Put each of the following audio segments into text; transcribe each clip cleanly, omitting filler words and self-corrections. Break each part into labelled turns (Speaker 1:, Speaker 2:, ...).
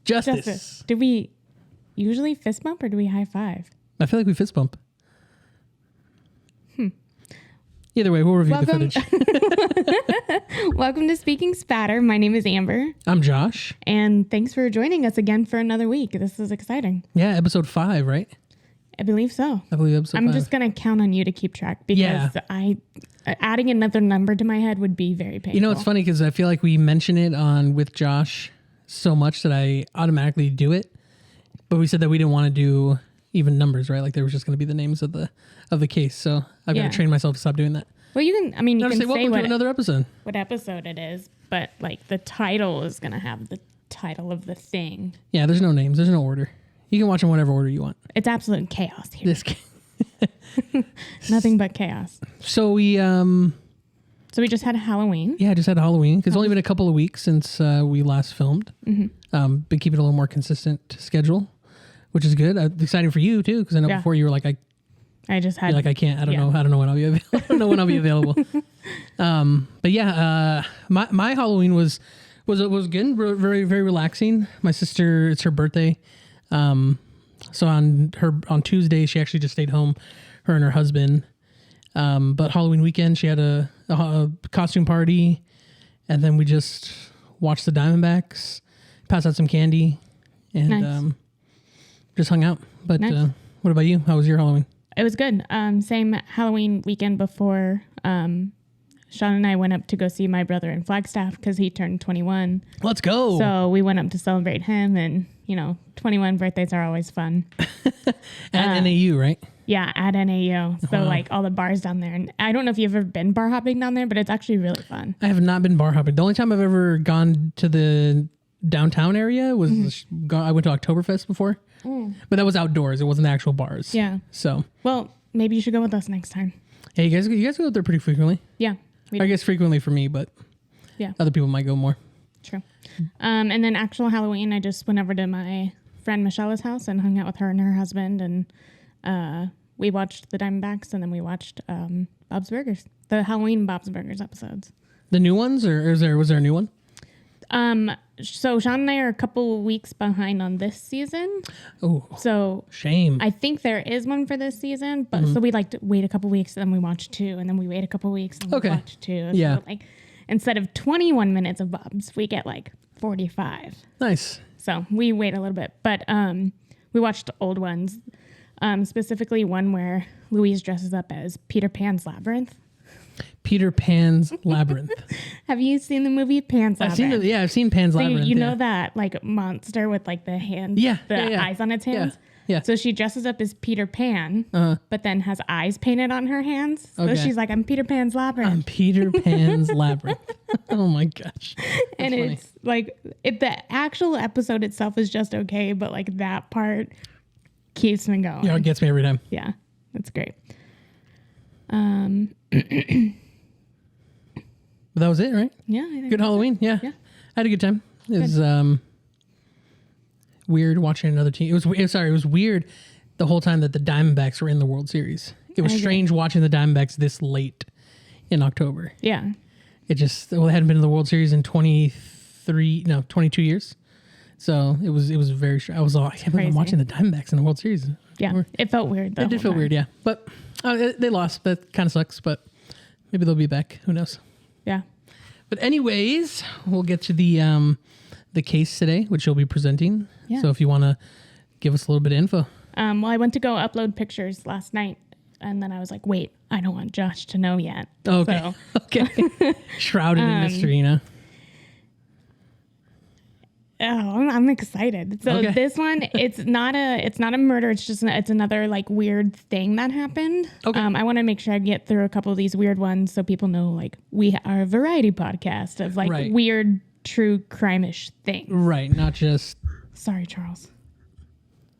Speaker 1: Justice.
Speaker 2: Do we usually fist bump or do we high five?
Speaker 1: I feel like we fist bump. Either way, we'll review
Speaker 2: Welcome.
Speaker 1: the footage.
Speaker 2: Welcome to Speaking Spatter. My name is Amber.
Speaker 1: I'm Josh.
Speaker 2: And thanks for joining us again for another week. This is exciting.
Speaker 1: Yeah, episode 5, right?
Speaker 2: I believe so.
Speaker 1: I believe episode 5.
Speaker 2: I'm just going to count on you to keep track because adding another number to my head would be very painful.
Speaker 1: You know, it's funny because I feel like we mention it with Josh so much that I automatically do it. But we said that we didn't want to do even numbers, right? Like there was just going to be the names of the case. So I've got to train myself to stop doing that.
Speaker 2: Well, you can say
Speaker 1: welcome to another episode.
Speaker 2: What episode it is, but like the title is going to have the title of the thing.
Speaker 1: Yeah, there's no names. There's no order. You can watch in whatever order you want.
Speaker 2: It's absolute chaos here.
Speaker 1: This
Speaker 2: Nothing but chaos.
Speaker 1: So we
Speaker 2: just had Halloween.
Speaker 1: Yeah, just had Halloween. It's only been a couple of weeks since we last filmed. Mm-hmm. Been keeping a little more consistent schedule, which is good. Exciting for you too, because I know before you were like,
Speaker 2: I just had
Speaker 1: I can't. I don't know. I don't know when I'll be. I don't know when I'll be available. But yeah, my Halloween was good. Very very relaxing. My sister, it's her birthday. So on Tuesday she actually just stayed home, her and her husband. But Halloween weekend she had a costume party, and then we just watched the Diamondbacks, passed out some candy, and just hung out. But what about you? How was your Halloween?
Speaker 2: It was good. Same Halloween weekend before. Sean and I went up to go see my brother in Flagstaff because he turned 21.
Speaker 1: Let's go.
Speaker 2: So we went up to celebrate him, and 21 birthdays are always fun.
Speaker 1: At NAU, right?
Speaker 2: Yeah, at NAU. So like all the bars down there. And I don't know if you've ever been bar hopping down there, but it's actually really fun.
Speaker 1: I have not been bar hopping. The only time I've ever gone to the downtown area was I went to Oktoberfest before. But that was outdoors. It wasn't actual bars.
Speaker 2: Yeah.
Speaker 1: So.
Speaker 2: Well, maybe you should go with us next time.
Speaker 1: Hey, you guys go out there pretty frequently.
Speaker 2: Yeah.
Speaker 1: I guess frequently for me, but other people might go more.
Speaker 2: True. And then actual Halloween, I just went over to my friend Michelle's house and hung out with her and her husband, and we watched the Diamondbacks, and then we watched Bob's Burgers, the Halloween Bob's Burgers episodes.
Speaker 1: The new ones, or was there a new one?
Speaker 2: So Sean and I are a couple weeks behind on this season.
Speaker 1: Oh,
Speaker 2: so
Speaker 1: shame.
Speaker 2: I think there is one for this season, but so we like to wait a couple weeks, and then we watch 2, and then we wait a couple weeks, and we watch 2.
Speaker 1: Yeah.
Speaker 2: So like instead of 21 minutes of Bob's, we get like 45.
Speaker 1: Nice.
Speaker 2: So we wait a little bit, but we watched old ones, specifically one where Louise dresses up as Peter Pan's Labyrinth.
Speaker 1: Peter Pan's Labyrinth.
Speaker 2: Have you seen the movie Pan's Labyrinth?
Speaker 1: I've seen Pan's Labyrinth.
Speaker 2: You know that like monster with like the hand, eyes on its hands?
Speaker 1: Yeah.
Speaker 2: So she dresses up as Peter Pan, but then has eyes painted on her hands. So she's like, I'm Peter Pan's Labyrinth.
Speaker 1: I'm Peter Pan's Labyrinth. Oh my gosh.
Speaker 2: And funny. It's like, the actual episode itself is just okay, but like that part keeps me going.
Speaker 1: Yeah, it gets me every time.
Speaker 2: Yeah, that's great.
Speaker 1: But that was it, right?
Speaker 2: Yeah. I think
Speaker 1: good Halloween. Yeah. I had a good time. It was weird watching another team. It was weird the whole time that the Diamondbacks were in the World Series. It was strange watching the Diamondbacks this late in October.
Speaker 2: Yeah.
Speaker 1: It just, they hadn't been in the World Series in 22 years. So it was very strange. I was like, I can't believe I'm watching the Diamondbacks in the World Series.
Speaker 2: Yeah. It felt weird though.
Speaker 1: It did feel weird, yeah. But they lost. That kind of sucks, but maybe they'll be back. Who knows?
Speaker 2: Yeah.
Speaker 1: But anyways, we'll get to the case today, which you'll be presenting. Yeah. So if you want to give us a little bit of info.
Speaker 2: Well, I went to go upload pictures last night, and then I was like, wait, I don't want Josh to know yet.
Speaker 1: Okay.
Speaker 2: So.
Speaker 1: Okay. Shrouded in mystery, you know?
Speaker 2: Oh, I'm excited. So this one, it's not a murder. It's another like weird thing that happened.
Speaker 1: Okay.
Speaker 2: I want to make sure I get through a couple of these weird ones so people know like we are a variety podcast of like weird, true crime-ish things.
Speaker 1: Right. Not just.
Speaker 2: Sorry, Charles.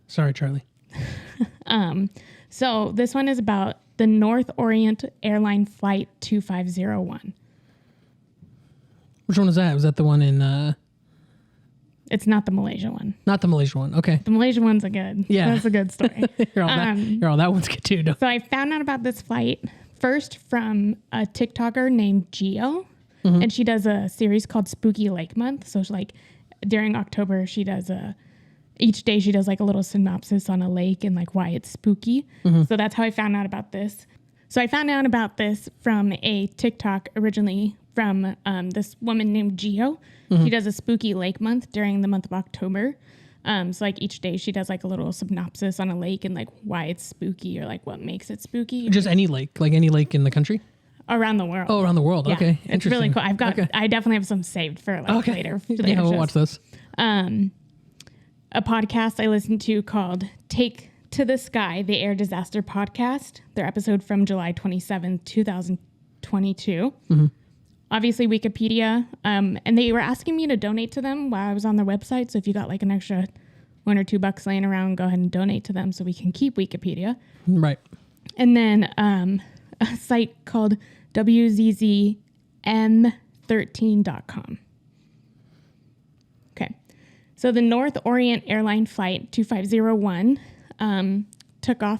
Speaker 1: Sorry, Charlie.
Speaker 2: So this one is about the North Orient Airline Flight 2501.
Speaker 1: Which one was that? Was that the one in...
Speaker 2: It's not the Malaysia one.
Speaker 1: Not the Malaysia one. Okay.
Speaker 2: The Malaysia one's a good.
Speaker 1: Yeah.
Speaker 2: That's a good story.
Speaker 1: that one's good too. No?
Speaker 2: So I found out about this flight first from a TikToker named Geo. And she does a series called Spooky Lake Month. So she's like during October, she does each day she does like a little synopsis on a lake and like why it's spooky. So that's how I found out about this. So I found out about this from a TikTok originally from this woman named Gio. She does a spooky lake month during the month of October. So like each day she does like a little synopsis on a lake and like why it's spooky or like what makes it spooky.
Speaker 1: Just any lake, like any lake in the country?
Speaker 2: Around the world.
Speaker 1: Oh, around the world.
Speaker 2: Yeah,
Speaker 1: Okay.
Speaker 2: it's really cool. I definitely have some saved for like later.
Speaker 1: Yeah, we'll watch those.
Speaker 2: A podcast I listened to called Take to the Sky, the Air Disaster Podcast. Their episode from July 27th, 2022. Obviously Wikipedia. And they were asking me to donate to them while I was on their website. So if you got like an extra $1 or $2 laying around, go ahead and donate to them so we can keep Wikipedia.
Speaker 1: Right.
Speaker 2: And then a site called WZZM13.com. Okay. So the North Orient Airline Flight 2501 took off.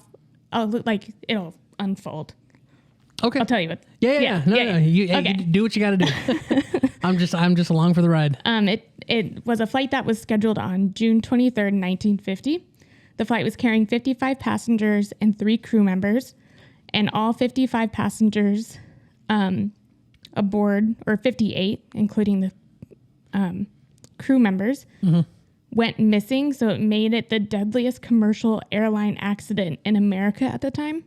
Speaker 2: Like it'll unfold.
Speaker 1: Okay.
Speaker 2: I'll tell you what.
Speaker 1: Yeah. No. You do what you got to do. I'm just along for the ride.
Speaker 2: It was a flight that was scheduled on June 23rd, 1950. The flight was carrying 55 passengers and 3 crew members, and all 55 passengers aboard, or 58, including the crew members, went missing. So it made it the deadliest commercial airline accident in America at the time.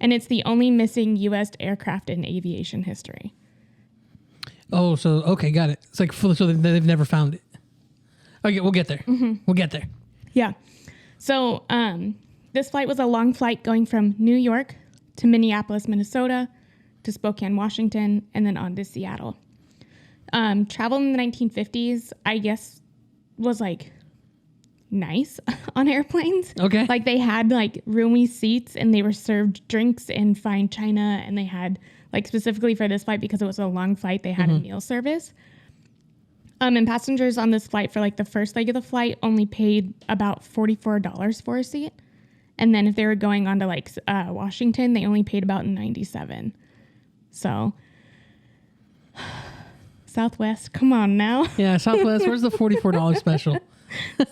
Speaker 2: And it's the only missing U.S. aircraft in aviation history.
Speaker 1: Oh, so, okay, got it. It's like, so they've never found it. Okay, we'll get there. We'll get there.
Speaker 2: Yeah. So this flight was a long flight going from New York to Minneapolis, Minnesota, to Spokane, Washington, and then on to Seattle. Travel in the 1950s, I guess, was like nice on airplanes.
Speaker 1: Okay.
Speaker 2: Like they had like roomy seats and they were served drinks in fine china, and they had like specifically for this flight because it was a long flight, they had a meal service. And passengers on this flight for like the first leg of the flight only paid about $44 for a seat. And then if they were going on to like Washington, they only paid about $97. So Southwest, come on now.
Speaker 1: Yeah, Southwest, where's the $44 special?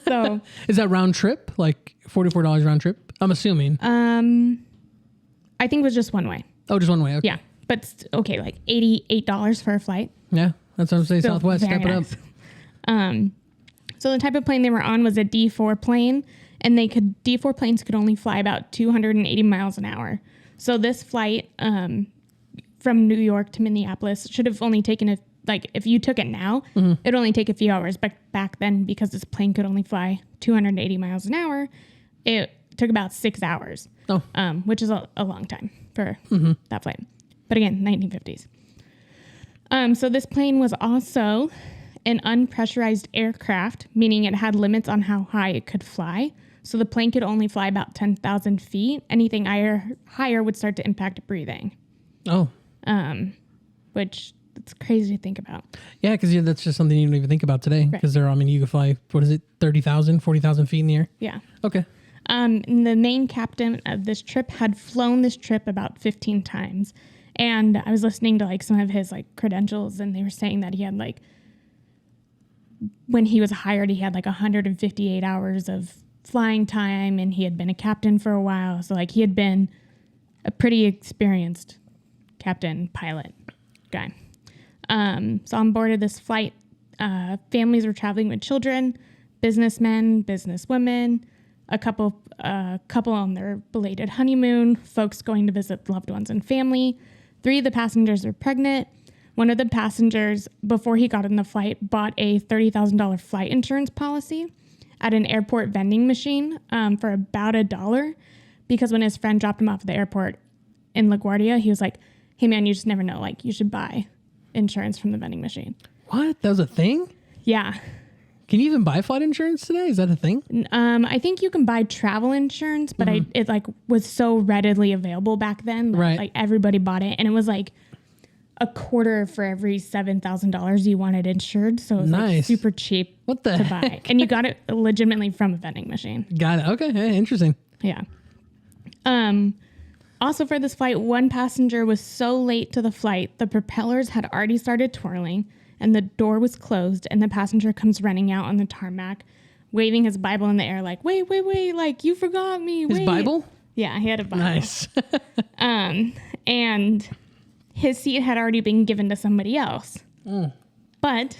Speaker 2: So
Speaker 1: is that round trip? Like $44 round trip? I'm assuming.
Speaker 2: I think it was just one way.
Speaker 1: Oh, just one way. Okay.
Speaker 2: Yeah. But okay, like $88 for a flight.
Speaker 1: Yeah, that's what I'm saying.
Speaker 2: Still
Speaker 1: Southwest,
Speaker 2: very
Speaker 1: step it up.
Speaker 2: nice. So the type of plane they were on was a D4 plane, and D4 planes could only fly about 280 miles an hour. So this flight from New York to Minneapolis should have only taken if you took it now, it'd only take a few hours. But back then, because this plane could only fly 280 miles an hour, it took about 6 hours, which is a long time for that flight. But again, 1950s. So this plane was also an unpressurized aircraft, meaning it had limits on how high it could fly. So the plane could only fly about 10,000 feet. Anything higher would start to impact breathing.
Speaker 1: Oh.
Speaker 2: Which it's crazy to think about.
Speaker 1: Yeah, because that's just something you don't even think about today. Because you can fly, 30,000, 40,000 feet in the air?
Speaker 2: Yeah.
Speaker 1: Okay.
Speaker 2: And the main captain of this trip had flown this trip about 15 times. And I was listening to like some of his like credentials, and they were saying that he had like, when he was hired, he had like 158 hours of flying time, and he had been a captain for a while. So like he had been a pretty experienced captain pilot guy. So on board of this flight, families were traveling with children, businessmen, businesswomen, a couple on their belated honeymoon, folks going to visit loved ones and family. 3 of the passengers were pregnant. One of the passengers, before he got in the flight, bought a $30,000 flight insurance policy at an airport vending machine for about $1, because when his friend dropped him off at the airport in LaGuardia, he was like, hey man, you just never know. Like, you should buy insurance from the vending machine.
Speaker 1: What? That was a thing?
Speaker 2: Yeah.
Speaker 1: Can you even buy flight insurance today? Is that a thing?
Speaker 2: I think you can buy travel insurance, but it like was so readily available back then that like everybody bought it, and it was like a quarter for every $7,000 you wanted insured. So it was like super cheap to buy. And you got it legitimately from a vending machine.
Speaker 1: Got it. Okay. Hey, interesting.
Speaker 2: Yeah. Also for this flight, one passenger was so late to the flight, the propellers had already started twirling, and the door was closed, and the passenger comes running out on the tarmac, waving his Bible in the air like, wait, like, you forgot me,
Speaker 1: His
Speaker 2: wait.
Speaker 1: Bible?
Speaker 2: Yeah, he had a Bible.
Speaker 1: Nice.
Speaker 2: And his seat had already been given to somebody else. But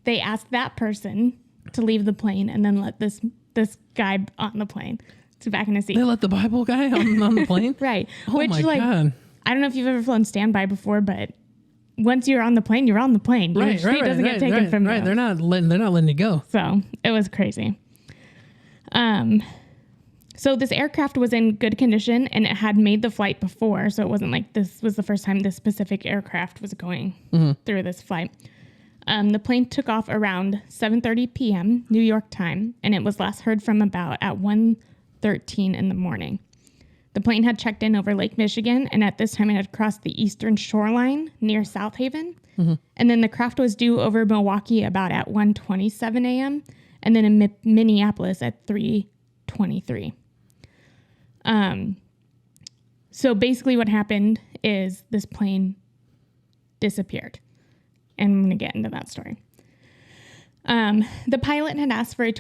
Speaker 2: they asked that person to leave the plane and then let this guy on the plane to back in his seat.
Speaker 1: They let the Bible guy on the plane?
Speaker 2: Right.
Speaker 1: Oh
Speaker 2: Which,
Speaker 1: my
Speaker 2: like,
Speaker 1: God.
Speaker 2: I don't know if you've ever flown standby before, but once you're on the plane, you're on the plane. Your seat doesn't get taken from you.
Speaker 1: Right, they're not letting you go.
Speaker 2: So it was crazy. So this aircraft was in good condition and it had made the flight before. So it wasn't like this was the first time this specific aircraft was going through this flight. The plane took off around 7:30 p.m. New York time, and it was last heard from about at 1:13 in the morning. The plane had checked in over Lake Michigan, and at this time it had crossed the eastern shoreline near South Haven. And then the craft was due over Milwaukee about at 1:27 a.m., and then in Minneapolis at 3:23. So basically what happened is this plane disappeared. And I'm going to get into that story. The pilot had asked for a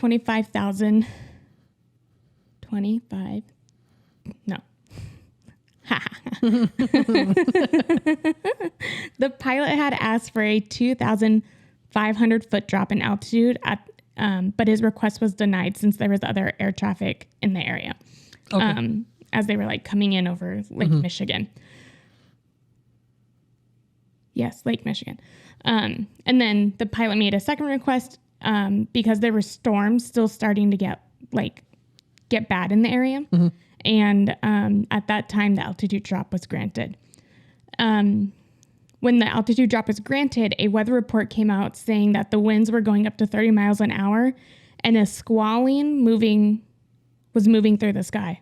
Speaker 2: The pilot had asked for a 2,500 foot drop in altitude, but his request was denied since there was other air traffic in the area.
Speaker 1: Okay.
Speaker 2: As they were like coming in over Lake Michigan. Yes, Lake Michigan. And then the pilot made a second request because there were storms still starting to get bad in the area. And at that time, the altitude drop was granted. When the altitude drop was granted, a weather report came out saying that the winds were going up to 30 miles an hour and a squalene was moving through the sky.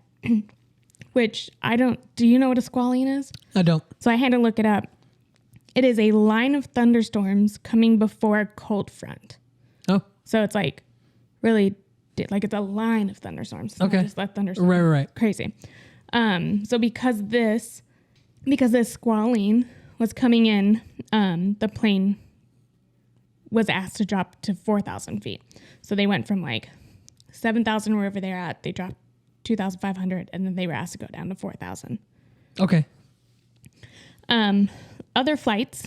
Speaker 2: Which do you know what a squalene is?
Speaker 1: I don't.
Speaker 2: So I had to look it up. It is a line of thunderstorms coming before a cold front.
Speaker 1: Oh.
Speaker 2: So it's like really, like it's a line of thunderstorms. It's
Speaker 1: Okay.
Speaker 2: not just that thunderstorm.
Speaker 1: Right.
Speaker 2: Crazy. So because this squalene was coming in, the plane was asked to drop to 4,000 feet. So they went from like 7,000 wherever they're at. They dropped 2,500 and then they were asked to go down to 4,000.
Speaker 1: Okay.
Speaker 2: Other flights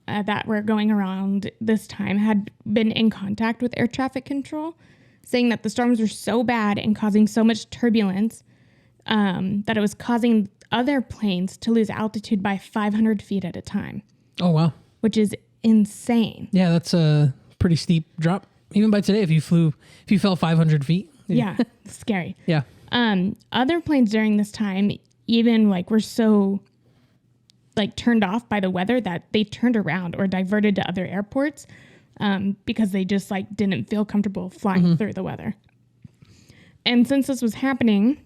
Speaker 2: that were going around this time had been in contact with air traffic control, saying that the storms were so bad and causing so much turbulence that it was causing other planes to lose altitude by 500 feet at a time.
Speaker 1: Oh, wow.
Speaker 2: Which is insane.
Speaker 1: Yeah, that's a pretty steep drop. Even by today, if you fell 500 feet.
Speaker 2: Yeah, scary.
Speaker 1: Yeah.
Speaker 2: Other planes during this time even were so turned off by the weather that they turned around or diverted to other airports because they just didn't feel comfortable flying through the weather. And since this was happening,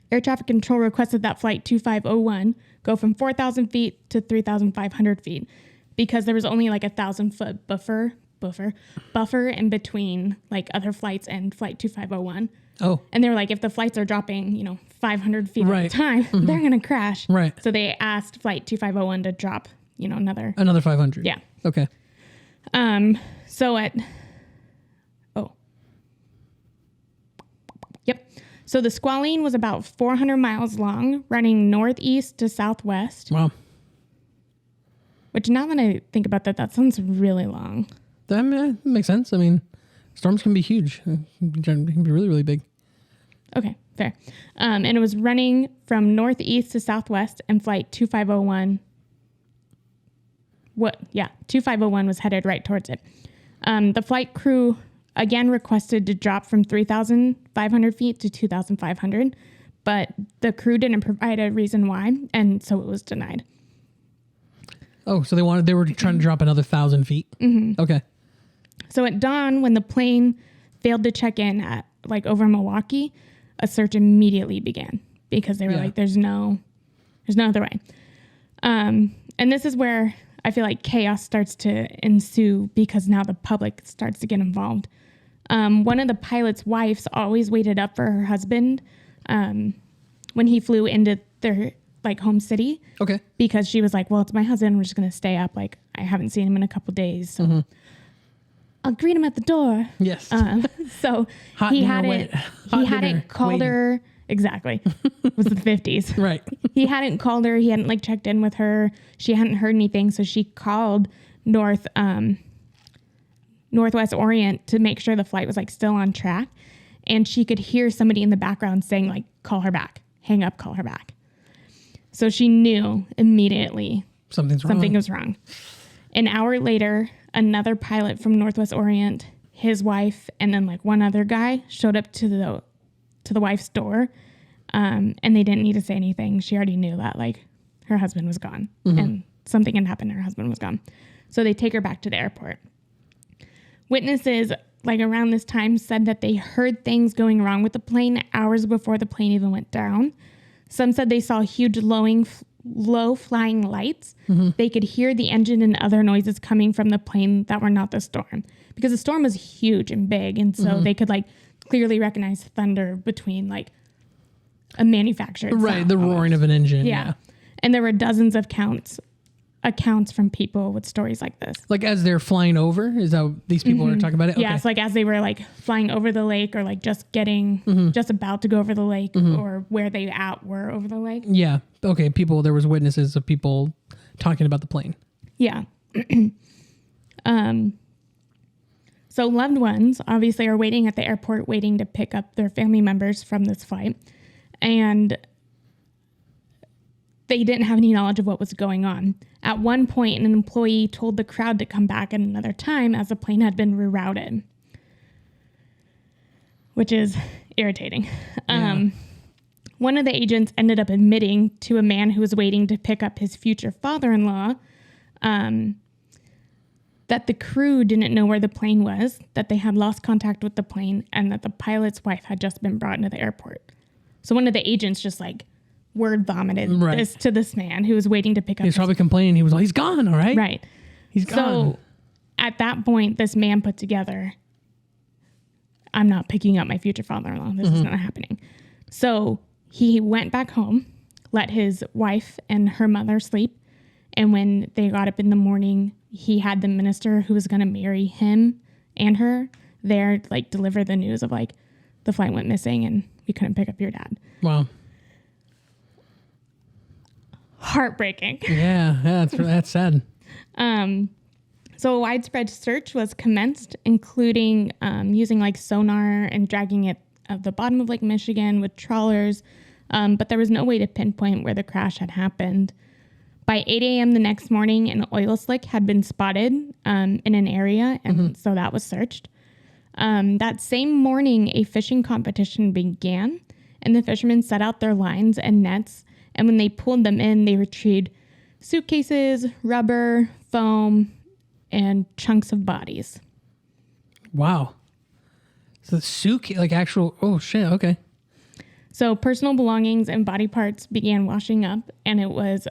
Speaker 2: air traffic control requested that flight 2501 go from 4,000 feet to 3,500 feet because there was only 1,000-foot buffer in between other flights and flight 2501.
Speaker 1: Oh.
Speaker 2: And they were like, if the flights are dropping, 500 feet
Speaker 1: Right.
Speaker 2: at a time, they're going to crash.
Speaker 1: Right.
Speaker 2: So they asked flight 2501 to drop, another
Speaker 1: 500.
Speaker 2: Yeah.
Speaker 1: Okay.
Speaker 2: So the squalene was about 400 miles long, running northeast to southwest.
Speaker 1: Wow.
Speaker 2: Which now that I think about that sounds really long.
Speaker 1: That makes sense. I mean, storms can be huge. It can be really, really big.
Speaker 2: Okay, fair. And it was running from northeast to southwest, and flight 2501. 2501 was headed right towards it. The flight crew again requested to drop from 3,500 feet to 2,500, but the crew didn't provide a reason why, and so it was denied.
Speaker 1: Oh, so they were trying to drop another 1,000 feet. Mm-hmm. Okay.
Speaker 2: So at dawn, when the plane failed to check in at over Milwaukee, a search immediately began because they were there's no other way. And this is where I feel like chaos starts to ensue because now the public starts to get involved. One of the pilot's wives always waited up for her husband when he flew into like home city,
Speaker 1: Okay.
Speaker 2: because she was like, well, it's my husband. We're just going to stay up. Like, I haven't seen him in a couple days. So I'll greet him at the door.
Speaker 1: Yes.
Speaker 2: So
Speaker 1: Hot
Speaker 2: he
Speaker 1: dinner
Speaker 2: hadn't,
Speaker 1: wait- hot
Speaker 2: he
Speaker 1: dinner
Speaker 2: hadn't called
Speaker 1: waiting.
Speaker 2: her. Exactly. It was the 50s.
Speaker 1: Right.
Speaker 2: He hadn't called her. He hadn't like checked in with her. She hadn't heard anything. So she called Northwest Orient to make sure the flight was like still on track. And she could hear somebody in the background saying like, call her back, hang up, call her back. So she knew immediately
Speaker 1: Something
Speaker 2: something was wrong. An hour later, another pilot from Northwest Orient, his wife, and then like one other guy showed up to the wife's door. And they didn't need to say anything. She already knew that like her husband was gone and something had happened. Her husband was gone. So they take her back to the airport. Witnesses like around this time said that they heard things going wrong with the plane hours before the plane even went down. Some said they saw huge low flying lights. They could hear the engine and other noises coming from the plane that were not the storm, because the storm was huge and big. And so they could like clearly recognize thunder between like a manufactured
Speaker 1: Right.
Speaker 2: sound
Speaker 1: The
Speaker 2: almost.
Speaker 1: roaring of an engine.
Speaker 2: Yeah. And there were dozens of accounts from people with stories like this.
Speaker 1: Like as they're flying over, is that what these people are talking about it?
Speaker 2: Yeah, it's like as they were like flying over the lake, or like just just about to go over the lake, or where they were over the lake.
Speaker 1: Yeah. Okay. There was witnesses of people talking about the plane.
Speaker 2: Yeah. So loved ones obviously are waiting at the airport, waiting to pick up their family members from this flight. And they didn't have any knowledge of what was going on. At one point, an employee told the crowd to come back at another time as the plane had been rerouted, which is irritating.
Speaker 1: Yeah.
Speaker 2: One of the agents ended up admitting to a man who was waiting to pick up his future father-in-law that the crew didn't know where the plane was, that they had lost contact with the plane, and that the pilot's wife had just been brought into the airport. So one of the agents just like word vomited this to this man who was waiting to pick up
Speaker 1: He's probably complaining. He was like, he's gone. All right.
Speaker 2: Right.
Speaker 1: He's gone.
Speaker 2: So at that point, this man put together, I'm not picking up my future father-in-law. This is not happening. So he went back home, let his wife and her mother sleep. And when they got up in the morning, he had the minister who was going to marry him and her there, like deliver the news of like the flight went missing and we couldn't pick up your dad.
Speaker 1: Wow.
Speaker 2: Heartbreaking.
Speaker 1: Yeah. That's sad.
Speaker 2: So a widespread search was commenced, including using like sonar and dragging it at the bottom of Lake Michigan with trawlers. But there was no way to pinpoint where the crash had happened. By 8 a.m. the next morning, an oil slick had been spotted in an area, and so that was searched. That same morning, a fishing competition began, and the fishermen set out their lines and nets, and when they pulled them in, they retrieved suitcases, rubber, foam, and chunks of bodies.
Speaker 1: Wow. So like actual, oh shit. Okay.
Speaker 2: So personal belongings and body parts began washing up, and it was,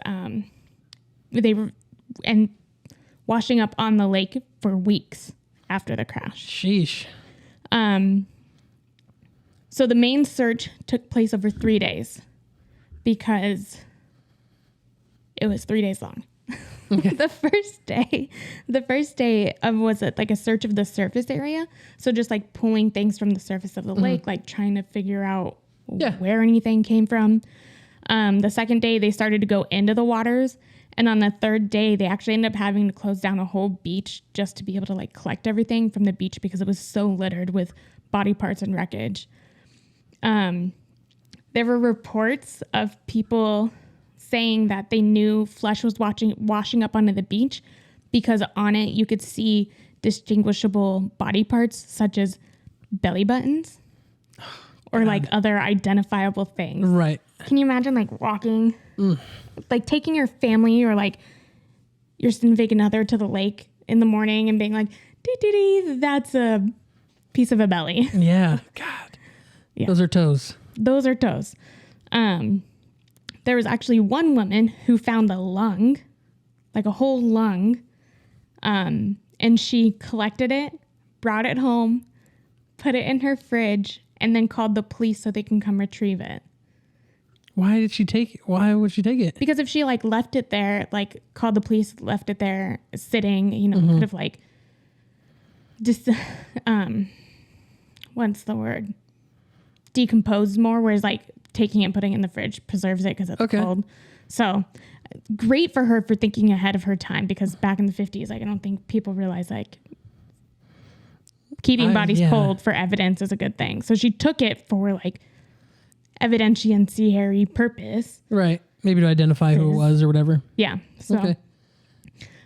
Speaker 2: washing up on the lake for weeks after the crash.
Speaker 1: Sheesh.
Speaker 2: So the main search took place over 3 days because it was 3 days long.
Speaker 1: Okay.
Speaker 2: The first day was like a search of the surface area. So just like pulling things from the surface of the lake, like trying to figure out where anything came from. The second day they started to go into the waters. And on the third day, they actually ended up having to close down a whole beach just to be able to like collect everything from the beach because it was so littered with body parts and wreckage. There were reports of people saying that they knew flesh was washing up onto the beach because on it you could see distinguishable body parts such as belly buttons or like other identifiable things.
Speaker 1: Right.
Speaker 2: Can you imagine like walking, like taking your family or like your significant other to the lake in the morning and being like, dee, that's a piece of a belly.
Speaker 1: Yeah. God.
Speaker 2: Yeah.
Speaker 1: Those are toes.
Speaker 2: Those are toes. There was actually one woman who found a lung, like a whole lung, and she collected it, brought it home, put it in her fridge, and then called the police so they can come retrieve it.
Speaker 1: Why did she take it? Why would she take it?
Speaker 2: Because if she like left it there, like called the police, left it there sitting, you know, could have like just what's the word? Decomposed more, whereas like taking it and putting it in the fridge preserves it because it's cold. So great for her for thinking ahead of her time, because back in the 50s, like I don't think people realize like keeping bodies cold for evidence is a good thing. So she took it for like evidentiary purpose.
Speaker 1: Right. Maybe to identify who it was or whatever.
Speaker 2: Yeah. So
Speaker 1: I've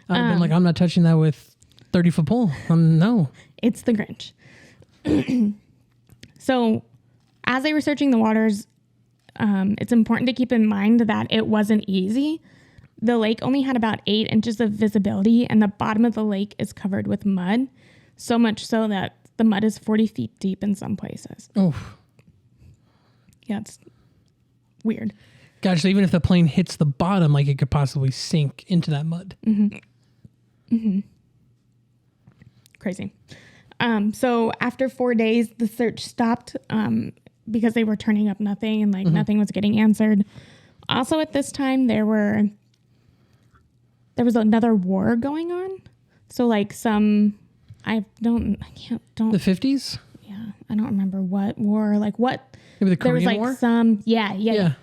Speaker 1: been like, I'm not touching that with 30-foot pole. No.
Speaker 2: It's the Grinch. So as they were searching the waters, it's important to keep in mind that it wasn't easy. The lake only had about 8 inches of visibility, and the bottom of the lake is covered with mud, so much so that the mud is 40 feet deep in some places.
Speaker 1: Oh.
Speaker 2: Yeah, it's weird.
Speaker 1: Gosh, so even if the plane hits the bottom, like it could possibly sink into that mud.
Speaker 2: Crazy. So after 4 days, the search stopped because they were turning up nothing, and like nothing was getting answered. Also at this time, there was another war going on. So like
Speaker 1: The 50s?
Speaker 2: Yeah, I don't remember what war, like what.
Speaker 1: Maybe the Korean
Speaker 2: there was like
Speaker 1: War?
Speaker 2: Yeah.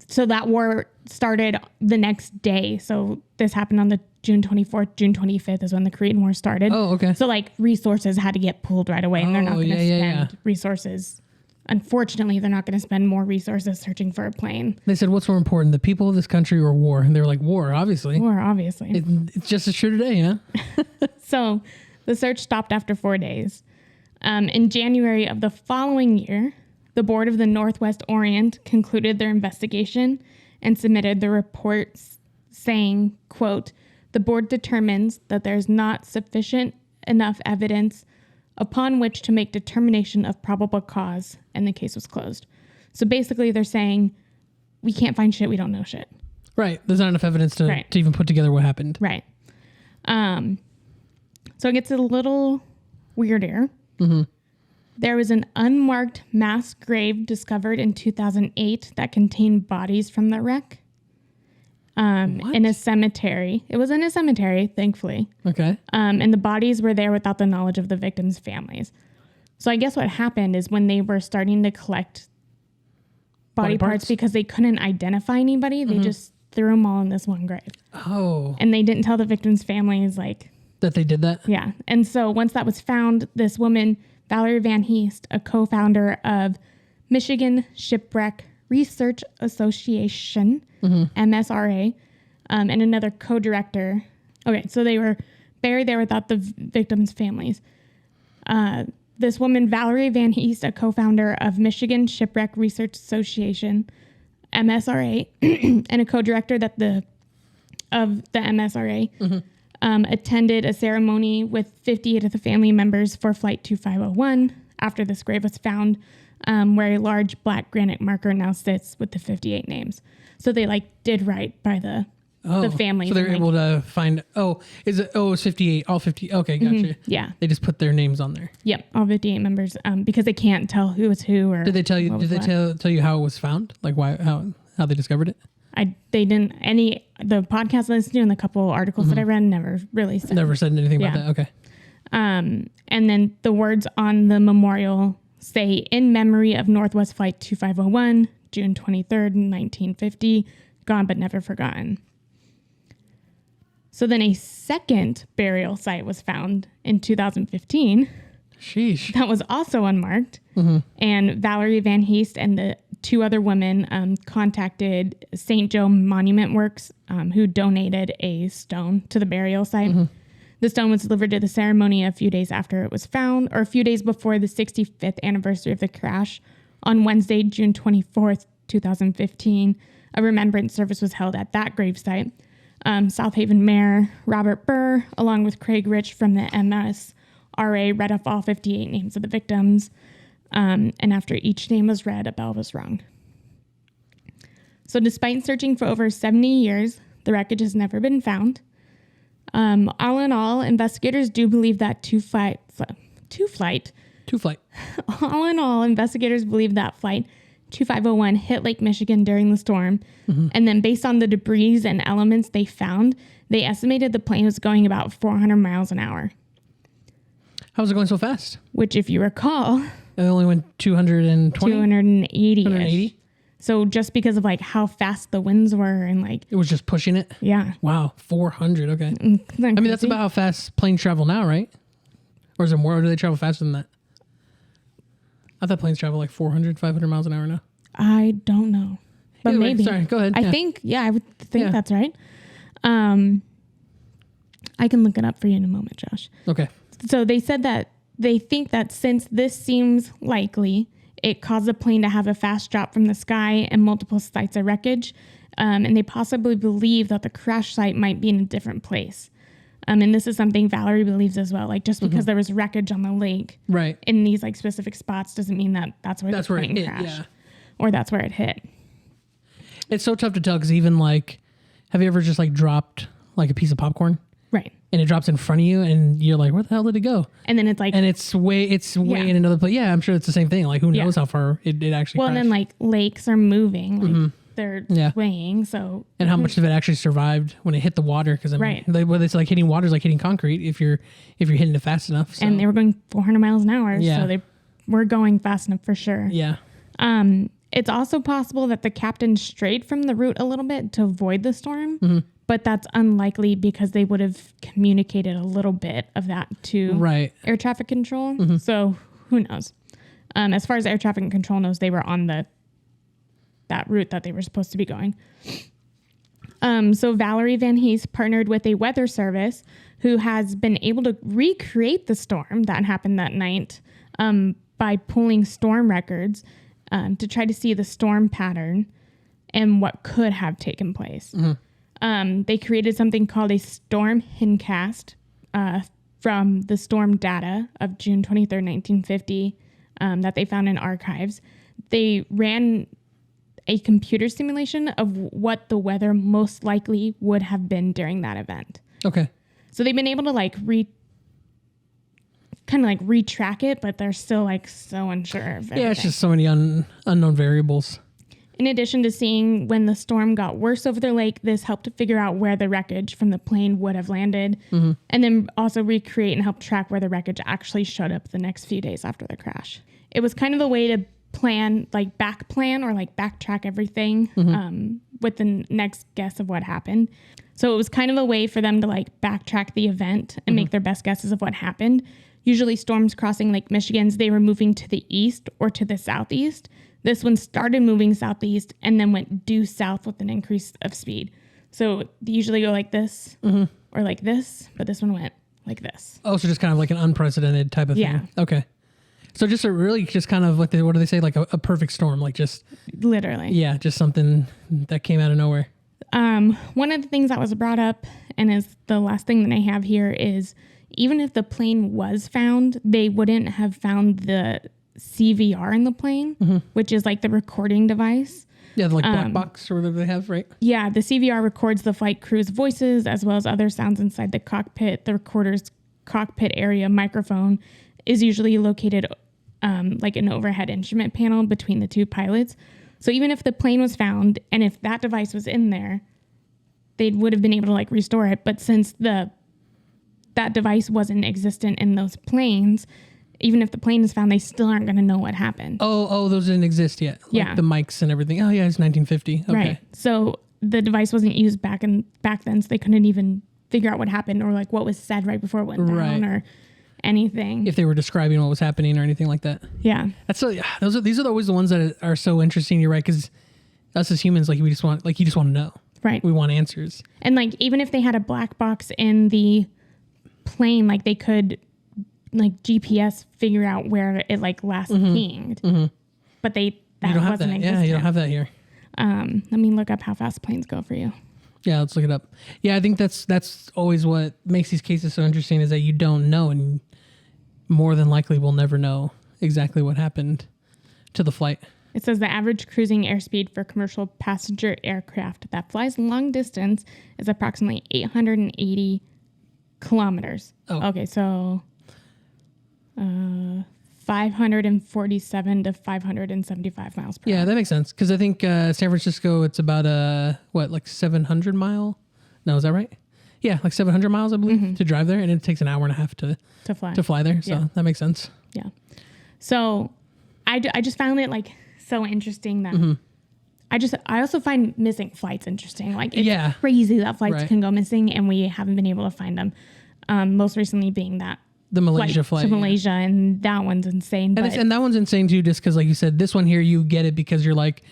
Speaker 2: So that war started the next day. So this happened on the June 24th, June 25th is when the Korean War started.
Speaker 1: Oh, okay.
Speaker 2: So like resources had to get pulled right away, and they're not going to spend resources. Unfortunately, they're not going to spend more resources searching for a plane.
Speaker 1: They said, what's more important, the people of this country or war? And they were like, war, obviously.
Speaker 2: War, obviously.
Speaker 1: It's just as true today, huh?
Speaker 2: So the search stopped after 4 days. In January of the following year, the Board of the Northwest Orient concluded their investigation and submitted the reports saying, quote, "The board determines that there is not sufficient enough evidence upon which to make determination of probable cause," and the case was closed. So basically they're saying, we can't find shit, we don't know shit.
Speaker 1: Right. There's not enough evidence to even put together what happened.
Speaker 2: Right. So it gets a little weirder. There was an unmarked mass grave discovered in 2008 that contained bodies from the wreck in a cemetery. It was in a cemetery, thankfully.
Speaker 1: Okay.
Speaker 2: And the bodies were there without the knowledge of the victims' families. So I guess what happened is when they were starting to collect body parts because they couldn't identify anybody, they just threw them all in this one grave.
Speaker 1: Oh.
Speaker 2: And they didn't tell the victims' families, like...
Speaker 1: That they did that?
Speaker 2: Yeah. And so once that was found, this woman... Valerie Van Heest, a co-founder of Michigan Shipwreck Research Association, MSRA, and another co-director. Okay, so they were buried there without the victims' families. This woman, Valerie Van Heest, a co-founder of Michigan Shipwreck Research Association, MSRA, and a co-director of the MSRA, attended a ceremony with 58 of the family members for Flight 2501 after this grave was found, where a large black granite marker now sits with the 58 names. So they did right by the family.
Speaker 1: So they're able to find, it's 58, all 50. Okay, gotcha.
Speaker 2: Yeah.
Speaker 1: They just put their names on there.
Speaker 2: Yep, all 58 members, because they can't tell who was who. Or
Speaker 1: did they tell you? Did they tell you how it was found? Like how they discovered it?
Speaker 2: They didn't. The podcast I listened to and the couple articles that I read never really said.
Speaker 1: Never said anything about that. Okay.
Speaker 2: And then the words on the memorial say, "In memory of Northwest Flight 2501, June 23rd, 1950, gone but never forgotten." So then a second burial site was found in 2015.
Speaker 1: Sheesh.
Speaker 2: That was also unmarked. And Valerie Van Heest and the 2 other women contacted St. Joe Monument Works, who donated a stone to the burial site. The stone was delivered to the ceremony a few days after it was found, or a few days before the 65th anniversary of the crash. On Wednesday, June 24th, 2015, a remembrance service was held at that gravesite. South Haven Mayor Robert Burr, along with Craig Rich from the MSRA, read off all 58 names of the victims. And after each name was read, a bell was rung. So despite searching for over 70 years, the wreckage has never been found. All in all, investigators do believe that All in all, investigators believe that flight 2501 hit Lake Michigan during the storm. And then based on the debris and elements they found, they estimated the plane was going about 400 miles an hour.
Speaker 1: How was it going so fast?
Speaker 2: Which, if you recall,
Speaker 1: It only went 220?
Speaker 2: 280.
Speaker 1: 280?
Speaker 2: So just because of like how fast the winds were and like,
Speaker 1: It was just pushing it?
Speaker 2: yeah.
Speaker 1: Wow, 400. Okay.
Speaker 2: Isn't that
Speaker 1: I mean, that's
Speaker 2: crazy?
Speaker 1: about how fast planes travel now, right? Or is it more? Or do they travel faster than that? I thought planes travel like 400, 500 miles an hour now.
Speaker 2: I don't know. But
Speaker 1: Either way,
Speaker 2: maybe.
Speaker 1: sorry, go ahead.
Speaker 2: I
Speaker 1: Yeah.
Speaker 2: think, I would think
Speaker 1: Yeah.
Speaker 2: that's right. I can look it up for you in a moment, Josh.
Speaker 1: Okay.
Speaker 2: So they said that they think that since this seems likely, it caused the plane to have a fast drop from the sky and multiple sites of wreckage. And they possibly believe that the crash site might be in a different place. And this is something Valerie believes as well. Like just because there was wreckage on the lake
Speaker 1: Right.
Speaker 2: in these like specific spots doesn't mean that that's where
Speaker 1: That's
Speaker 2: the
Speaker 1: where it
Speaker 2: plane
Speaker 1: hit,
Speaker 2: crashed
Speaker 1: yeah.
Speaker 2: or that's where it hit.
Speaker 1: It's so tough to tell because even like, have you ever just like dropped like a piece of popcorn
Speaker 2: Right.
Speaker 1: and it drops in front of you and you're like, where the hell did it go?
Speaker 2: And then it's like,
Speaker 1: And it's way
Speaker 2: Yeah.
Speaker 1: in another place. Yeah, I'm sure it's the same thing. Like who
Speaker 2: Yeah.
Speaker 1: knows how far it actually
Speaker 2: well, and
Speaker 1: crashed.
Speaker 2: then like lakes are moving, like they're
Speaker 1: Yeah.
Speaker 2: swaying. So
Speaker 1: And how much of it actually survived when it hit the water? Because I mean,
Speaker 2: Right.
Speaker 1: whether it's like hitting water is like hitting concrete if you're hitting it fast enough. So.
Speaker 2: and they were going 400 miles an hour.
Speaker 1: Yeah.
Speaker 2: So they were going fast enough for sure.
Speaker 1: yeah,
Speaker 2: It's also possible that the captain strayed from the route a little bit to avoid the storm, but that's unlikely because they would have communicated a little bit of that to
Speaker 1: right.
Speaker 2: air traffic control. So who knows? As far as air traffic control knows, they were on that route that they were supposed to be going. So Valerie Van Hees partnered with a weather service who has been able to recreate the storm that happened that night by pulling storm records to try to see the storm pattern and what could have taken place. They created something called a storm hindcast from the storm data of June 23rd, 1950 that they found in archives. They ran a computer simulation of what the weather most likely would have been during that event.
Speaker 1: Okay.
Speaker 2: So they've been able to like retrack it, but they're still like so unsure of everything.
Speaker 1: Yeah, it's just so many unknown variables.
Speaker 2: In addition to seeing when the storm got worse over the lake, this helped to figure out where the wreckage from the plane would have landed, and then also recreate and help track where the wreckage actually showed up the next few days after the crash. It was kind of a way to back plan or like backtrack everything with the next guess of what happened. So it was kind of a way for them to like backtrack the event and make their best guesses of what happened. Usually storms crossing Lake Michigan's, they were moving to the east or to the southeast. This one started moving southeast and then went due south with an increase of speed. So they usually go like this or like this, but this one went like this.
Speaker 1: Oh, so just kind of like an unprecedented type of
Speaker 2: Yeah.
Speaker 1: thing. Okay. So just just kind of what do they say? Like a perfect storm, like just,
Speaker 2: Literally.
Speaker 1: yeah, just something that came out of nowhere.
Speaker 2: One of the things that was brought up, and is the last thing that I have here, is even if the plane was found, they wouldn't have found the CVR in the plane, which is like the recording device.
Speaker 1: Yeah, the like black box or whatever they have, right?
Speaker 2: Yeah, the CVR records the flight crew's voices as well as other sounds inside the cockpit. The recorder's cockpit area microphone is usually located like an overhead instrument panel between the two pilots. So even if the plane was found and if that device was in there, they would have been able to like restore it. But since that device wasn't existent in those planes, even if the plane is found, they still aren't going to know what happened.
Speaker 1: Oh, those didn't exist yet. Like
Speaker 2: Yeah.
Speaker 1: the mics and everything. Oh yeah, it's 1950. Okay.
Speaker 2: Right. So the device wasn't used back then, so they couldn't even figure out what happened or like what was said right before it went down
Speaker 1: Right.
Speaker 2: or anything.
Speaker 1: If they were describing what was happening or anything like that.
Speaker 2: Yeah.
Speaker 1: That's so. Yeah, these are always the ones that are so interesting. You're right, because us as humans, like you just want to know.
Speaker 2: Right.
Speaker 1: We want answers.
Speaker 2: And like even if they had a black box in the plane, like they could like GPS figure out where it like last pinged. But that
Speaker 1: You don't have
Speaker 2: wasn't
Speaker 1: that.
Speaker 2: existent.
Speaker 1: Yeah, you don't have that here.
Speaker 2: Let me look up how fast planes go for you.
Speaker 1: Yeah, let's look it up. Yeah, I think that's always what makes these cases so interesting is that you don't know, and more than likely we'll never know exactly what happened to the flight.
Speaker 2: It says the average cruising airspeed for commercial passenger aircraft that flies long distance is approximately 880 kilometers.
Speaker 1: Oh.
Speaker 2: Okay, so 547 to 575 miles per
Speaker 1: Yeah,
Speaker 2: hour.
Speaker 1: that makes sense. Because I think San Francisco, it's about like 700 mile? No, is that right? Yeah, like 700 miles, I believe, to drive there. And it takes an hour and a half to fly there. So
Speaker 2: Yeah.
Speaker 1: that makes sense.
Speaker 2: Yeah. So I just found it like so interesting that I also find missing flights interesting. Like it's crazy that flights can go missing and we haven't been able to find them. Most recently being that
Speaker 1: The Malaysia flight.
Speaker 2: to Malaysia, and that one's insane.
Speaker 1: And that one's insane too, just because, like you said, this one here, you get it because you're like,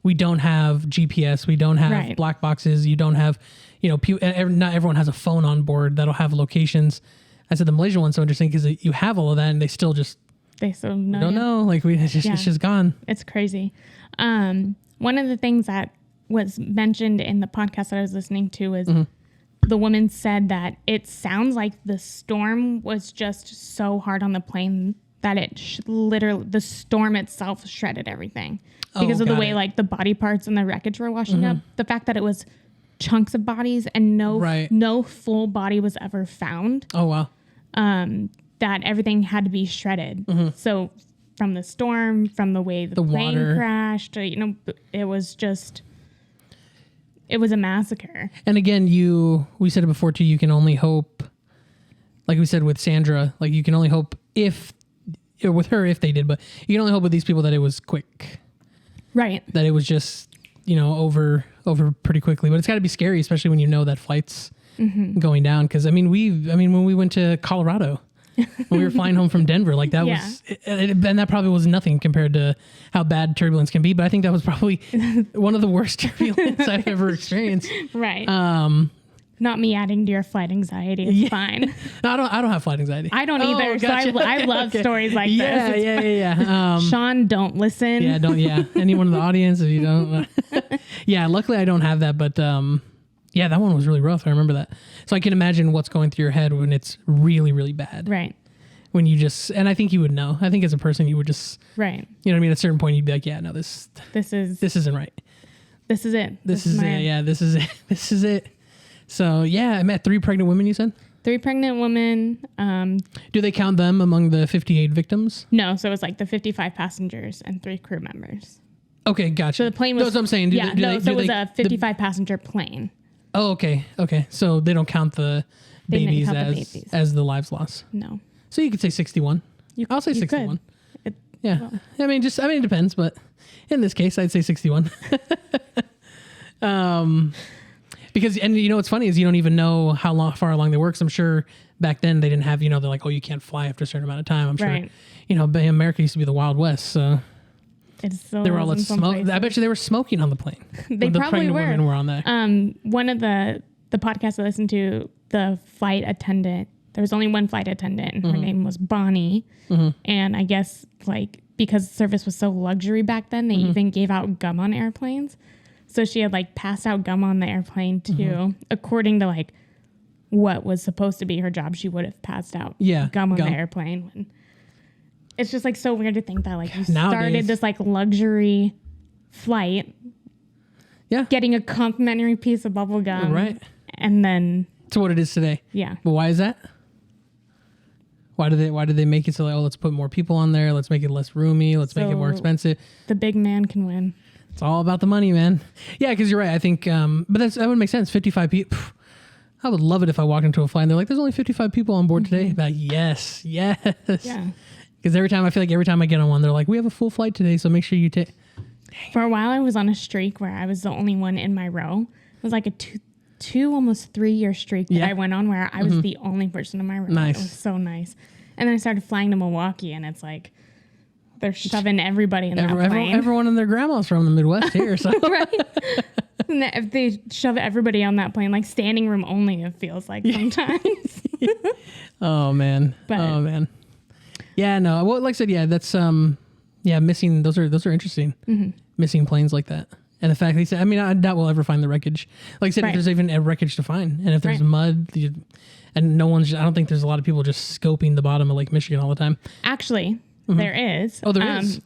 Speaker 1: we don't have GPS, we don't have black boxes, you don't have, not everyone has a phone on board that'll have locations. I said the Malaysia one's so interesting because you have all of that, and they still don't know. Like it's just gone.
Speaker 2: It's crazy. One of the things that was mentioned in the podcast that I was listening to was the woman said that it sounds like the storm was just so hard on the plane that it literally, the storm itself shredded everything because of the way like the body parts and the wreckage were washing up. The fact that it was chunks of bodies and no full body was ever found.
Speaker 1: Oh, wow.
Speaker 2: That everything had to be shredded. So from the storm, from the way the plane crashed, it was a massacre. And again,
Speaker 1: we said it before too, you can only hope, like we said with Sandra, like you can only hope with her if they did, but you can only hope with these people that it was quick.
Speaker 2: Right.
Speaker 1: That it was just, over pretty quickly. But it's got to be scary, especially when you know that flight's going down. Because, when we went to Colorado, when we were flying home from Denver, like that was, and that probably was nothing compared to how bad turbulence can be. But I think that was probably one of the worst turbulence I've ever experienced.
Speaker 2: Right. Not me adding to your flight anxiety. It's fine.
Speaker 1: No, I don't have flight anxiety.
Speaker 2: I don't either. Gotcha. So I love stories like this.
Speaker 1: Yeah.
Speaker 2: Sean, don't listen.
Speaker 1: Anyone in the audience, if you don't. Luckily I don't have that. But that one was really rough. I remember that. So I can imagine what's going through your head when it's really, really bad.
Speaker 2: Right.
Speaker 1: When you and I think you would know. I think as a person, you would just.
Speaker 2: Right.
Speaker 1: You know what I mean? At a certain point, you'd be like, yeah, no, this isn't right.
Speaker 2: This is it.
Speaker 1: This is it. Yeah, this is it. This is it. So, I met 3 pregnant women, you said?
Speaker 2: 3 pregnant women.
Speaker 1: Do they count them among the 58 victims?
Speaker 2: No, so it was like the 55 passengers and 3 crew members.
Speaker 1: Okay, gotcha.
Speaker 2: So the plane was...
Speaker 1: That's what I'm saying.
Speaker 2: So it was a 55 passenger plane.
Speaker 1: Oh, okay. So they don't count the babies as the lives lost?
Speaker 2: No.
Speaker 1: So you could say 61. I'll say 61. Yeah. Well. It depends, but in this case, I'd say 61. Because, and what's funny is you don't even know how far along they were. Because I'm sure back then they didn't have, they're like, oh, you can't fly after a certain amount of time. I'm sure, America used to be the Wild West. So they were all smoke. I bet you they were smoking on the plane.
Speaker 2: They probably were.
Speaker 1: Women were on there.
Speaker 2: One of the podcasts I listened to, the flight attendant, there was only one flight attendant and her name was Bonnie. And I guess because service was so luxury back then, they even gave out gum on airplanes. So she had passed out gum on the airplane too. According to what was supposed to be her job, she would have passed out gum on the airplane. And it's just so weird to think that you started this luxury flight. Yeah. Getting a complimentary piece of bubble gum. Right. And then
Speaker 1: to what it is today.
Speaker 2: Yeah.
Speaker 1: But why is that? Why did they make it so let's put more people on there, let's make it less roomy, let's make it more expensive.
Speaker 2: The big man can win.
Speaker 1: It's all about the money, man. Yeah, because you're right. I think, but that would make sense. 55 people. I would love it if I walked into a flight and they're like, "There's only 55 people on board today." But yes. Yeah. Because every time I get on one, they're like, "We have a full flight today, so make sure you take."
Speaker 2: For a while, I was on a streak where I was the only one in my row. It was like a almost 3-year streak that I went on where I was the only person in my row. Nice. It was so nice. And then I started flying to Milwaukee, and it's like they're shoving everybody in that plane.
Speaker 1: Everyone and their grandma's from the Midwest here, so
Speaker 2: right. And if they shove everybody on that plane, standing room only, it feels like sometimes.
Speaker 1: Oh man. Yeah, no. Well, like I said, that's missing. Those are interesting. Missing planes like that. And the fact they said, I doubt we'll ever find the wreckage. Like I said, if there's even a wreckage to find, and if there's mud, and no one's, I don't think there's a lot of people just scoping the bottom of Lake Michigan all the time.
Speaker 2: Actually, there is.
Speaker 1: Oh, there is?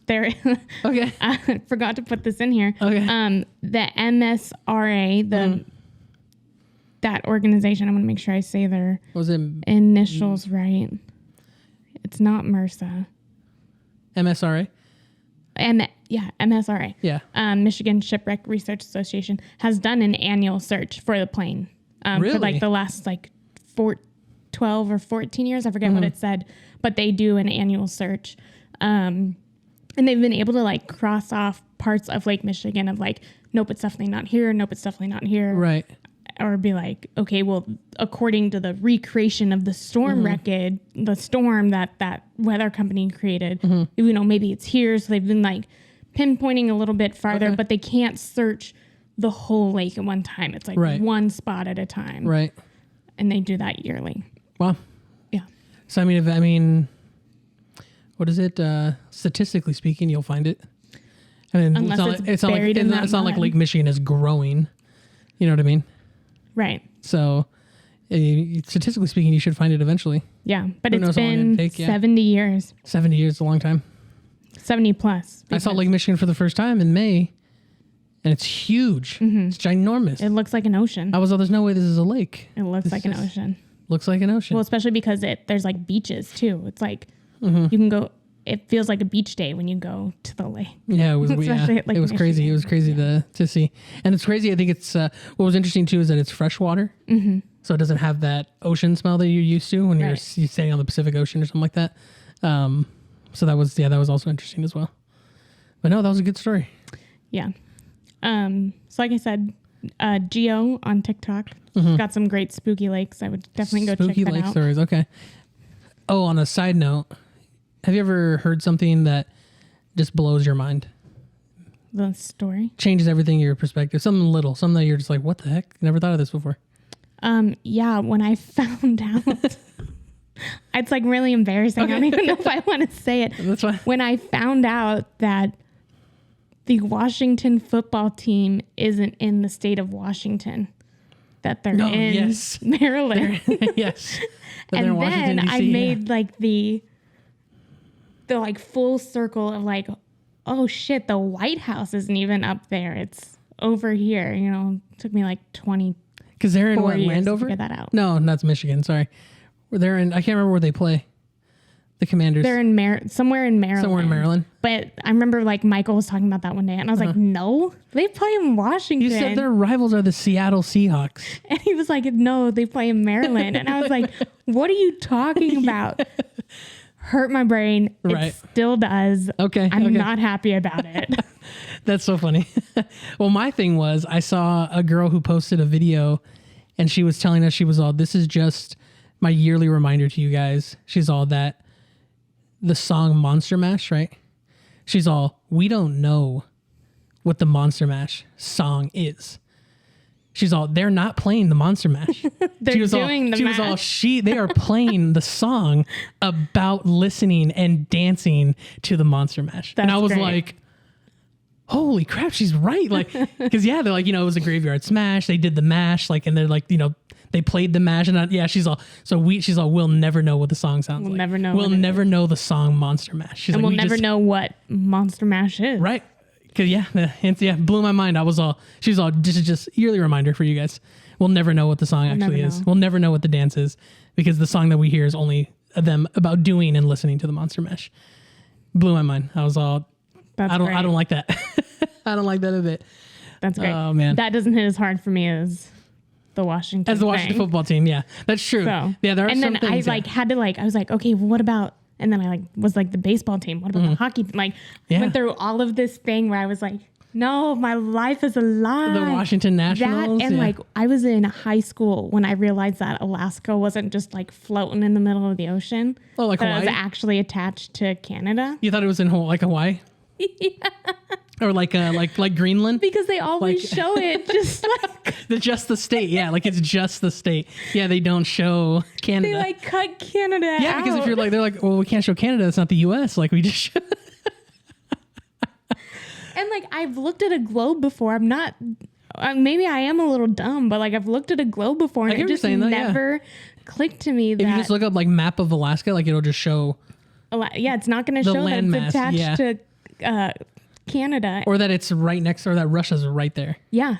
Speaker 1: Okay.
Speaker 2: I forgot to put this in here.
Speaker 1: Okay.
Speaker 2: The MSRA, that organization, I'm going to make sure I say their initials right. It's not MRSA.
Speaker 1: MSRA.
Speaker 2: MSRA.
Speaker 1: Yeah.
Speaker 2: Michigan Shipwreck Research Association has done an annual search for the plane for
Speaker 1: Really?
Speaker 2: like the last like 12 or 14 years. I forget what it said, but they do an annual search. And they've been able to like cross off parts of Lake Michigan of like, nope, it's definitely not here. Nope, it's definitely not here.
Speaker 1: Right.
Speaker 2: Or be like, okay, well, according to the recreation of the storm wreckage, the storm that weather company created, you know, maybe it's here. So they've been like pinpointing a little bit farther, but they can't search the whole lake at one time. It's like one spot at a time.
Speaker 1: Right.
Speaker 2: And they do that yearly.
Speaker 1: Wow.
Speaker 2: Yeah.
Speaker 1: So, I mean, what is it? Statistically speaking, you'll find it. I mean,
Speaker 2: Unless
Speaker 1: it's not
Speaker 2: buried
Speaker 1: like,
Speaker 2: in that
Speaker 1: it's not like
Speaker 2: mud.
Speaker 1: Lake Michigan is growing. You know what I mean?
Speaker 2: Right.
Speaker 1: So, statistically speaking, you should find it eventually.
Speaker 2: Yeah. But
Speaker 1: Who
Speaker 2: it's
Speaker 1: knows how long it'd
Speaker 2: been
Speaker 1: take, yeah.
Speaker 2: 70 years,
Speaker 1: 70 years is a long time.
Speaker 2: 70 plus.
Speaker 1: I saw Lake Michigan for the first time in May, and it's huge. It's ginormous.
Speaker 2: It looks like an ocean.
Speaker 1: I was like, there's no way this is a lake.
Speaker 2: It looks like an ocean.
Speaker 1: Looks like an ocean.
Speaker 2: Well, especially because there's like beaches too. It's like you can go. It feels like a beach day when you go to the lake.
Speaker 1: Yeah, it was.
Speaker 2: Especially at Lake
Speaker 1: it was crazy. It was crazy to see, and it's crazy. I think it's what was interesting too is that it's freshwater, so it doesn't have that ocean smell that you're used to when you're staying on the Pacific Ocean or something like that. So that was also interesting as well. But no, that was a good story.
Speaker 2: Yeah. So like I said, Geo on TikTok got some great spooky lakes. I would definitely go
Speaker 1: Spooky
Speaker 2: check that
Speaker 1: lake
Speaker 2: out.
Speaker 1: stories. Okay. Oh, on a side note, have you ever heard something that just blows your mind?
Speaker 2: The story.
Speaker 1: Changes everything in your perspective. Something little, something that you're just like, what the heck? Never thought of this before.
Speaker 2: Yeah, when I found out, it's like really embarrassing. I don't even know if I want to say it.
Speaker 1: That's fine.
Speaker 2: When I found out that the Washington football team isn't in the state of Washington, that they're in Maryland.
Speaker 1: Yes. That they're in
Speaker 2: And
Speaker 1: Washington,
Speaker 2: then
Speaker 1: DC,
Speaker 2: I made like the like full circle of like, oh shit, the White House isn't even up there. It's over here. You know, it took me like 20
Speaker 1: because they're in what,
Speaker 2: years to
Speaker 1: Landover?
Speaker 2: figure that out.
Speaker 1: No, that's Michigan. Sorry. They're in, I can't remember where they play. The Commanders.
Speaker 2: They're in somewhere in Maryland.
Speaker 1: Somewhere in Maryland.
Speaker 2: But I remember like Michael was talking about that one day and I was like, no, they play in Washington.
Speaker 1: You said their rivals are the Seattle Seahawks.
Speaker 2: And he was like, no, they play in Maryland. And I was like, what are you talking about? Hurt my brain.
Speaker 1: Right.
Speaker 2: It still does.
Speaker 1: Okay.
Speaker 2: I'm not happy about it.
Speaker 1: That's so funny. Well, my thing was I saw a girl who posted a video and she was telling us, she was all, this is just my yearly reminder to you guys. She's all that the song Monster Mash, right? She's all, we don't know what the Monster Mash song is. She's all, they're not playing the Monster Mash.
Speaker 2: They're doing the mash.
Speaker 1: They are playing the song about listening and dancing to the Monster Mash. And
Speaker 2: That's
Speaker 1: I was
Speaker 2: great.
Speaker 1: like, holy crap, she's right. Like, because they're like, it was a graveyard smash. They did the mash, like, and they're like, they played the mash, and she's all. She's all. We'll never know what the song sounds like.
Speaker 2: We'll never know.
Speaker 1: We'll never know the song Monster Mash. She's
Speaker 2: And
Speaker 1: like,
Speaker 2: we'll never know what Monster Mash is.
Speaker 1: Right? Because blew my mind. I was all. She's all. This is just yearly reminder for you guys. We'll never know what the song actually is. We'll never know what the dance is because the song that we hear is only them about doing and listening to the Monster Mash. Blew my mind. I was all.
Speaker 2: That's
Speaker 1: I don't
Speaker 2: great.
Speaker 1: like that. I don't like that a bit.
Speaker 2: That's great.
Speaker 1: Oh man.
Speaker 2: That doesn't hit as hard for me as the Washington.
Speaker 1: As the Washington
Speaker 2: thing.
Speaker 1: football team, yeah, that's true.
Speaker 2: So,
Speaker 1: yeah, there are
Speaker 2: and
Speaker 1: some
Speaker 2: then
Speaker 1: things.
Speaker 2: I had to I was like, okay, well, what about? And then I was like the baseball team. What about the hockey team? Like went through all of this thing where I was like, no, my life is a lie.
Speaker 1: The Washington Nationals.
Speaker 2: That and
Speaker 1: yeah.
Speaker 2: I was in high school when I realized that Alaska wasn't just like floating in the middle of the ocean.
Speaker 1: Oh, like
Speaker 2: that it
Speaker 1: Hawaii?
Speaker 2: was actually attached to Canada.
Speaker 1: You thought it was in Hawaii? Or like Greenland?
Speaker 2: Because they always show it just like
Speaker 1: Just the state, yeah. Like it's just the state. Yeah, they don't show Canada.
Speaker 2: they cut Canada
Speaker 1: yeah,
Speaker 2: out.
Speaker 1: because if you're like, they're like, well, we can't show Canada. It's not the U.S. Like we just show.
Speaker 2: And I've looked at a globe before. I'm not. Maybe I am a little dumb, but I've looked at a globe before, and
Speaker 1: I hear
Speaker 2: it
Speaker 1: you
Speaker 2: just
Speaker 1: saying that, yeah.
Speaker 2: never clicked to me that.
Speaker 1: If you just look up map of Alaska, it'll just show.
Speaker 2: Yeah, it's not going to
Speaker 1: The
Speaker 2: show that it's
Speaker 1: landmass,
Speaker 2: attached
Speaker 1: yeah.
Speaker 2: to Canada.
Speaker 1: Or that it's right next, or that Russia's right there.
Speaker 2: Yeah,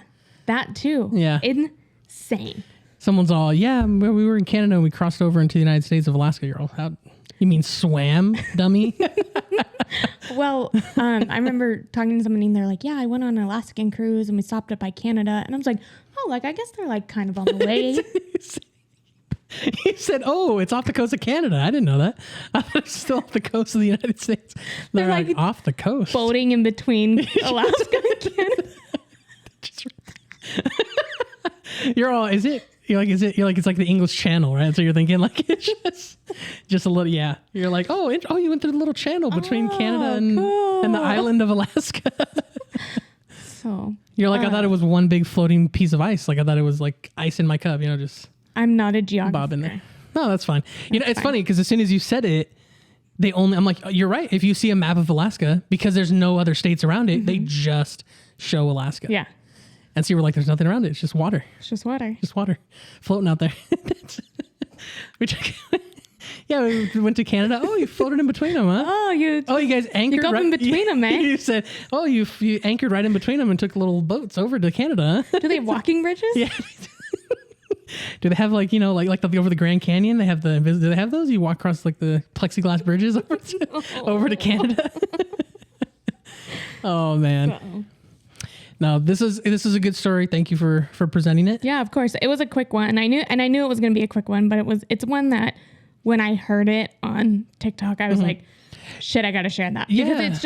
Speaker 2: that too.
Speaker 1: Yeah.
Speaker 2: Insane.
Speaker 1: Someone's all, yeah, we were in Canada and we crossed over into the United States of Alaska. You're all, how, you mean swam, dummy?
Speaker 2: Well, I remember talking to somebody and they're like, yeah, I went on an Alaskan cruise and we stopped up by Canada. And I was like, oh, like, I guess they're like kind of on the way.
Speaker 1: He said, oh, it's off the coast of Canada. I didn't know that. I thought it was still off the coast of the United States. They're like off the coast.
Speaker 2: Boating in between Alaska and Canada.
Speaker 1: You're all, is it? You're like, it's like the English Channel, right? So you're thinking like, it's just a little, yeah. You're like, oh, you went through the little channel between Canada and the island of Alaska.
Speaker 2: So
Speaker 1: you're like, I thought it was one big floating piece of ice. Like I thought it was like ice in my cup, just
Speaker 2: I'm not a geographer.
Speaker 1: bob in there. No, that's fine. It's funny because as soon as you said it, I'm like, you're right. If you see a map of Alaska, because there's no other states around it, they just show Alaska.
Speaker 2: Yeah.
Speaker 1: And so you were like, there's nothing around it. It's just water.
Speaker 2: It's just water.
Speaker 1: Just water floating out there. We went to Canada. Oh, you floated in between them, huh?
Speaker 2: Oh, you
Speaker 1: guys anchored
Speaker 2: you go in between them, eh?
Speaker 1: You said, oh, you anchored right in between them and took little boats over to Canada, huh?
Speaker 2: Do they have walking bridges?
Speaker 1: Yeah. Do they have like over the Grand Canyon? Do they have those? You walk across like the plexiglass bridges over to Canada. Oh man.
Speaker 2: Uh-oh.
Speaker 1: No, this is a good story. Thank you for presenting it.
Speaker 2: Yeah, of course. It was a quick one. I knew it was going to be a quick one, but it's one that when I heard it on TikTok, I was like, shit, I got to share that. Because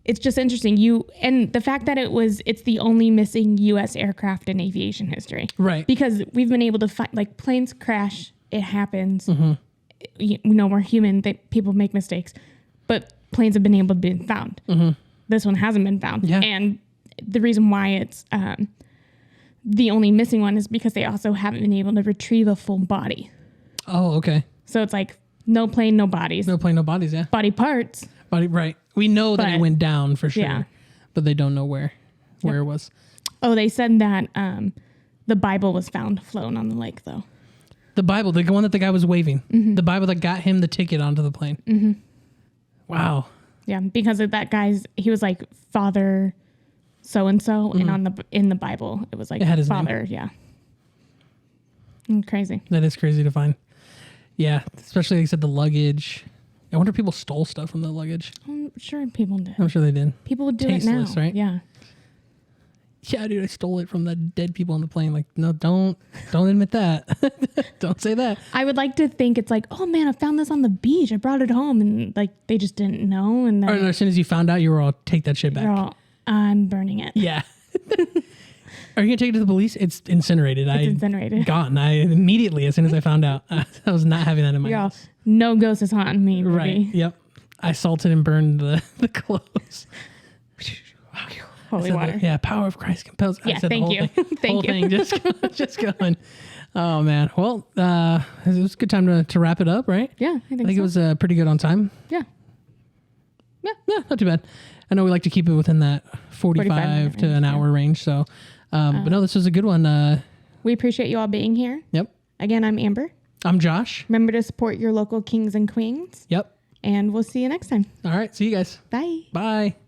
Speaker 2: it's just interesting. And the fact that it's the only missing US aircraft in aviation history.
Speaker 1: Right.
Speaker 2: Because we've been able to find, like, planes crash, it happens. We're human, people make mistakes, but planes have been able to be found. This one hasn't been found.
Speaker 1: Yeah.
Speaker 2: And the reason why it's the only missing one is because they also haven't been able to retrieve a full body.
Speaker 1: Oh, okay.
Speaker 2: So it's like no plane, no bodies.
Speaker 1: No plane, no bodies, yeah.
Speaker 2: Body parts.
Speaker 1: Right. We know that it went down for sure.
Speaker 2: Yeah.
Speaker 1: But they don't know where it was.
Speaker 2: Oh, they said that the Bible was found floating on the lake, though.
Speaker 1: The Bible, the one that the guy was waving. The Bible that got him the ticket onto the plane. Wow.
Speaker 2: Yeah, because of that he was like Father so-and-so, and in the Bible, it was like
Speaker 1: it had his
Speaker 2: Father,
Speaker 1: name.
Speaker 2: Yeah. Crazy.
Speaker 1: That is crazy to find. Yeah, especially like you said, the luggage. I wonder if people stole stuff from the luggage.
Speaker 2: I'm sure people did.
Speaker 1: I'm sure they did.
Speaker 2: People would do
Speaker 1: Tasteless,
Speaker 2: it now.
Speaker 1: right?
Speaker 2: Yeah.
Speaker 1: Yeah, dude, I stole it from the dead people on the plane. Like, no, don't admit that. Don't say that.
Speaker 2: I would like to think it's like, oh man, I found this on the beach. I brought it home, and like they just didn't know. And then
Speaker 1: Or as soon as you found out, you were all, take that shit back.
Speaker 2: they're all, I'm burning it.
Speaker 1: Yeah. Are you gonna take it to the police? It's incinerated.
Speaker 2: It's incinerated.
Speaker 1: Gone. I immediately, as soon as I found out, I was not having that in my
Speaker 2: You're all,
Speaker 1: house.
Speaker 2: no ghost is haunting me. Baby.
Speaker 1: Right. Yep. I salted and burned the clothes.
Speaker 2: Holy
Speaker 1: said
Speaker 2: water.
Speaker 1: Yeah, power of Christ compels.
Speaker 2: Yeah,
Speaker 1: I said
Speaker 2: thank
Speaker 1: the whole
Speaker 2: you.
Speaker 1: Thing,
Speaker 2: Thank
Speaker 1: whole
Speaker 2: you.
Speaker 1: thing just going. Oh man. Well, it was a good time to wrap it up, right?
Speaker 2: Yeah, I think
Speaker 1: it
Speaker 2: so.
Speaker 1: was pretty good on time.
Speaker 2: Yeah.
Speaker 1: Yeah, not too bad. I know we like to keep it within that 45 to an hour range. So, but no, this was a good one.
Speaker 2: We appreciate you all being here.
Speaker 1: Yep.
Speaker 2: Again, I'm Amber.
Speaker 1: I'm Josh.
Speaker 2: Remember to support your local kings and queens.
Speaker 1: Yep.
Speaker 2: And we'll see you next time.
Speaker 1: All right. See you guys.
Speaker 2: Bye.
Speaker 1: Bye.